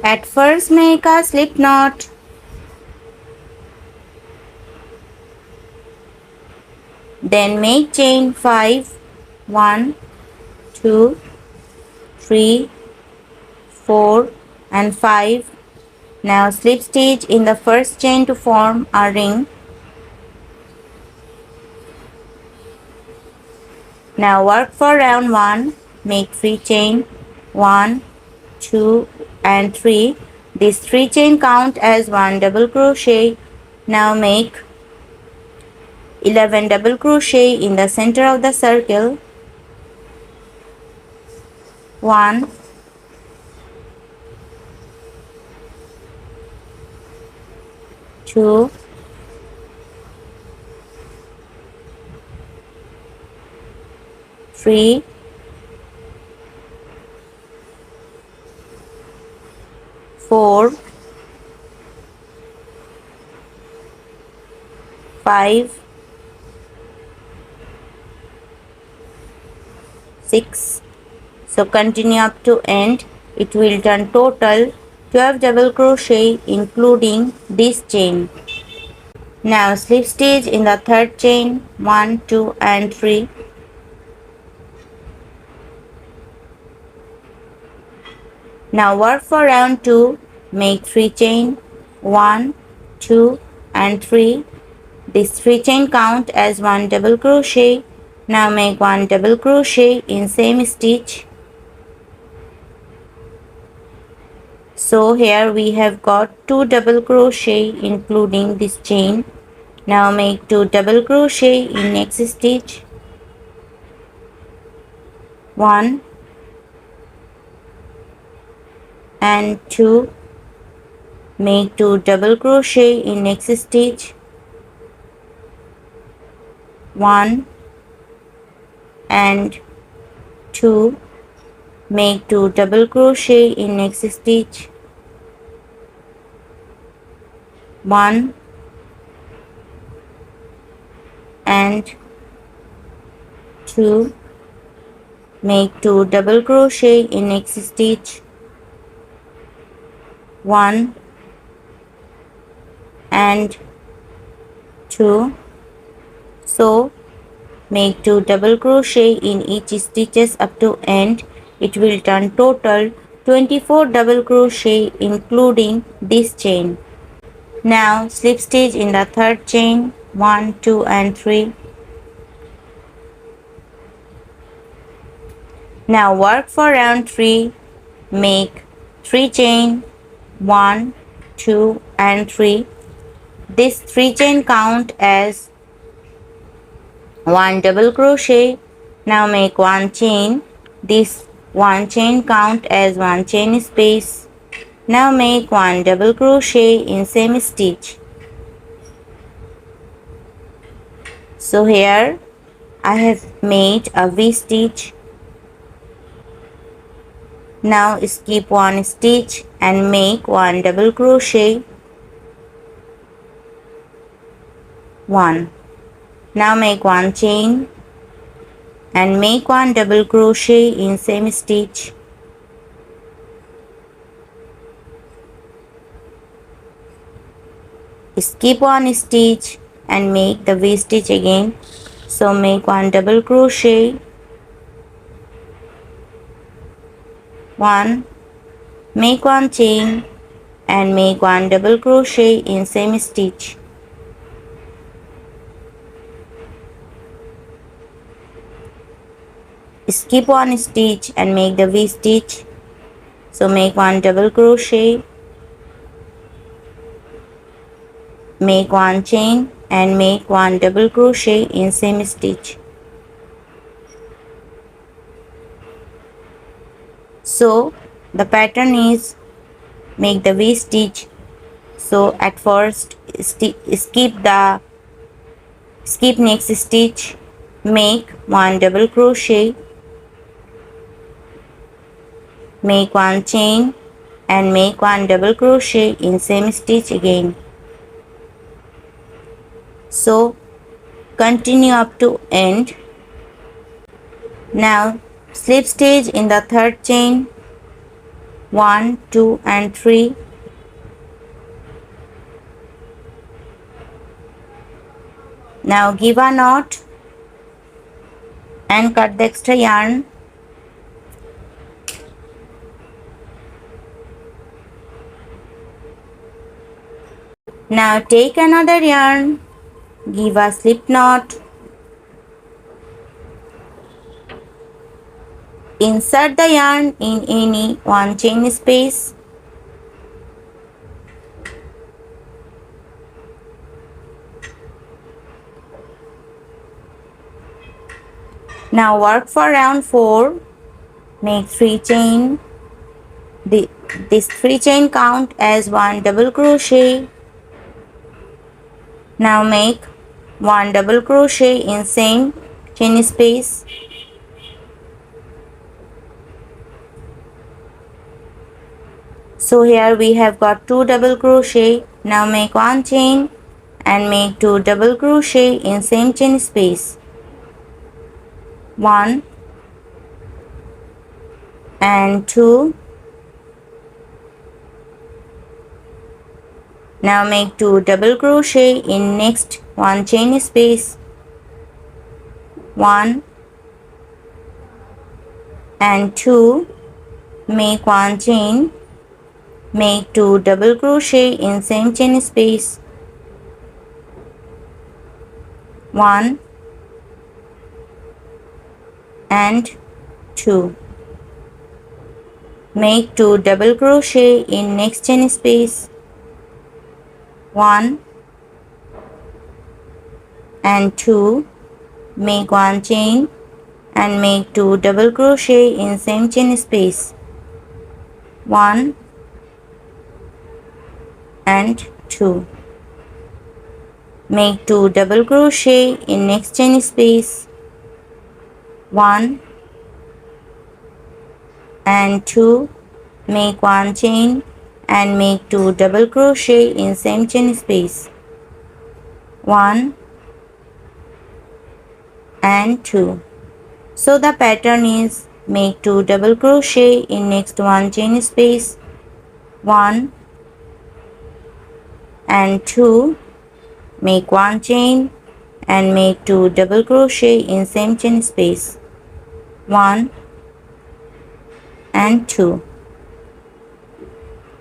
At first make a slip knot. Then make chain 5, 1, 2, 3, 4 and 5. Now slip stitch in the first chain to form a ring. Now work for round 1. Make 3 chain, 1, 2 and 3. These 3 chain count as 1 double crochet. Now make 11 double crochet in the center of the circle. 1, 2, 3, 4, 5, 6. So continue up to end. It will turn total 12 double crochet including this chain. Now slip stitch in the third chain, 1, 2 and 3. Now work for round 2. Make 3 chain, 1, 2 and 3. These 3 chain count as 1 double crochet. Now make 1 double crochet in same stitch. So here we have got 2 double crochet including this chain. Now make 2 double crochet in next stitch. 1 and 2. Make 2 double crochet in next stitch. 1 and 2. Make 2 double crochet in next stitch. 1 and 2. Make 2 double crochet in next stitch. 1 and 2. So make 2 double crochet in each stitches up to end. It will turn total 24 double crochet including this chain. Now slip stitch in the third chain, 1, 2 and 3. Now work for round 3. Make 3 chain, 1, 2 and 3. This 3 chain count as 1 double crochet. Now make 1 chain. This 1 chain count as 1 chain space. Now make 1 double crochet in same stitch. So here I have made a V stitch. Now skip 1 stitch and make 1 double crochet. 1. Now make 1 chain and make 1 double crochet in same stitch. Skip 1 stitch and make the V stitch again. So make 1 double crochet, 1, make 1 chain and make 1 double crochet in same stitch. Skip 1 stitch and make the V stitch. So make 1 double crochet, make 1 chain and make 1 double crochet in same stitch. So the pattern is make the V stitch. So at first skip next stitch, make 1 double crochet, make 1 chain and make 1 double crochet in same stitch again. So continue up to end. Now slip stitch in the third chain, 1, 2 and 3. Now give a knot and cut the extra yarn. Now take another yarn, give a slip knot, insert the yarn in any one chain space. Now work for round 4, make 3 chain. This 3 chain count as 1 double crochet. Now make 1 double crochet in same chain space. So here we have got 2 double crochet. Now make 1 chain and make 2 double crochet in same chain space. 1 and 2. Now make 2 double crochet in next one chain space. 1 and 2. Make 1 chain, make 2 double crochet in same chain space. 1 and 2. Make 2 double crochet in next chain space. 1 and 2. Make 1 chain and make 2 double crochet in same chain space. 1 and 2. Make 2 double crochet in next chain space. 1 and 2. Make 1 chain and make 2 double crochet in same chain space. 1 and 2. So the pattern is make 2 double crochet in next one chain space. 1 and 2. Make 1 chain and make 2 double crochet in same chain space. 1 and 2.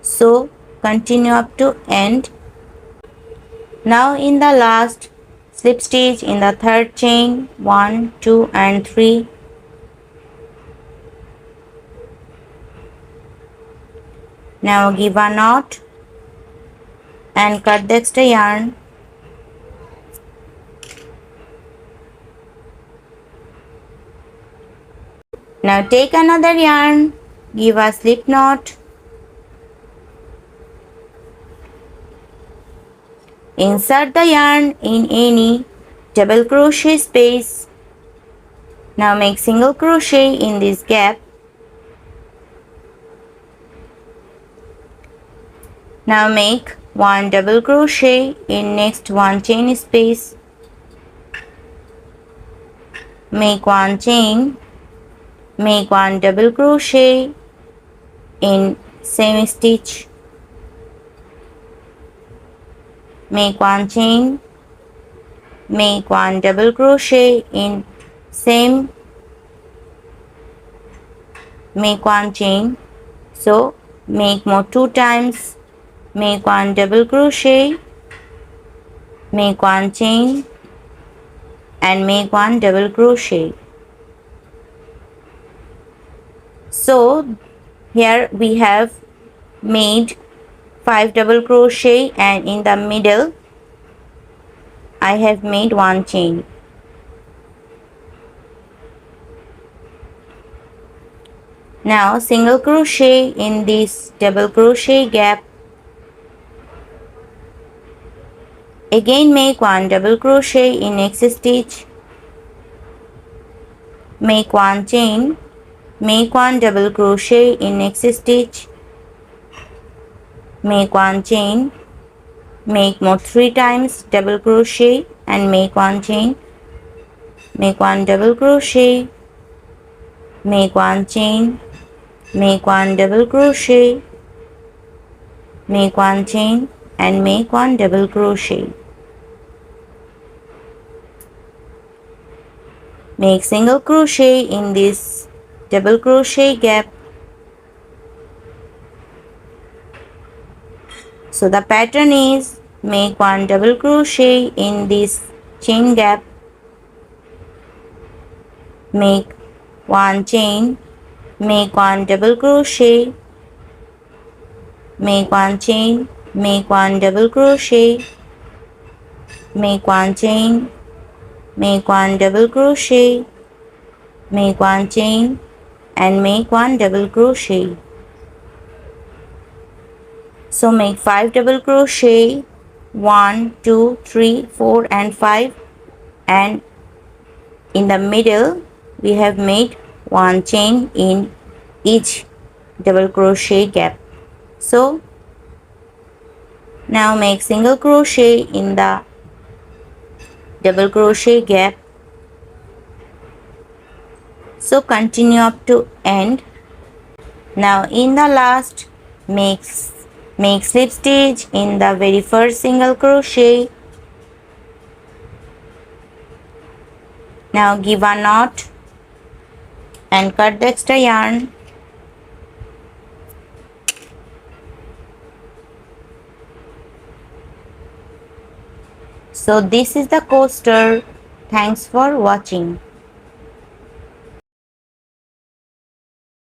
So continue up to end. Now in the last slip stitch in the third chain, 1, 2 and 3. Now give a knot and cut the extra yarn. Now take another yarn, give a slip knot, insert the yarn in any double crochet space. Now make single crochet in this gap. Now make 1 double crochet in next one chain space. Make 1 chain, make 1 double crochet in same stitch. Make 1 chain, make 1 double crochet in same, make 1 chain. So make more 2 times, make 1 double crochet, make 1 chain and make 1 double crochet. So here we have made 5 double crochet and in the middle I have made 1 chain. Now single crochet in this double crochet gap. Again make 1 double crochet in next stitch. Make 1 chain, make 1 double crochet in next stitch. Make 1 chain, make more 3 times double crochet and make 1 chain, make 1 double crochet, make 1 chain make one double crochet, make one chain and make one double crochet. Make single crochet in this double crochet gap. So the pattern is make one double crochet in this chain gap, make one chain, make one double crochet, make one chain, make one double crochet, make one chain, make one double crochet, make one chain and make one double crochet. So make 5 double crochet, 1, 2, 3, 4 and 5, and in the middle we have made one chain in each double crochet gap. So now make single crochet in the double crochet gap. So continue up to end. Now in the last make slip stitch in the very first single crochet. Now give a knot and cut the extra yarn. So this is the coaster. Thanks for watching.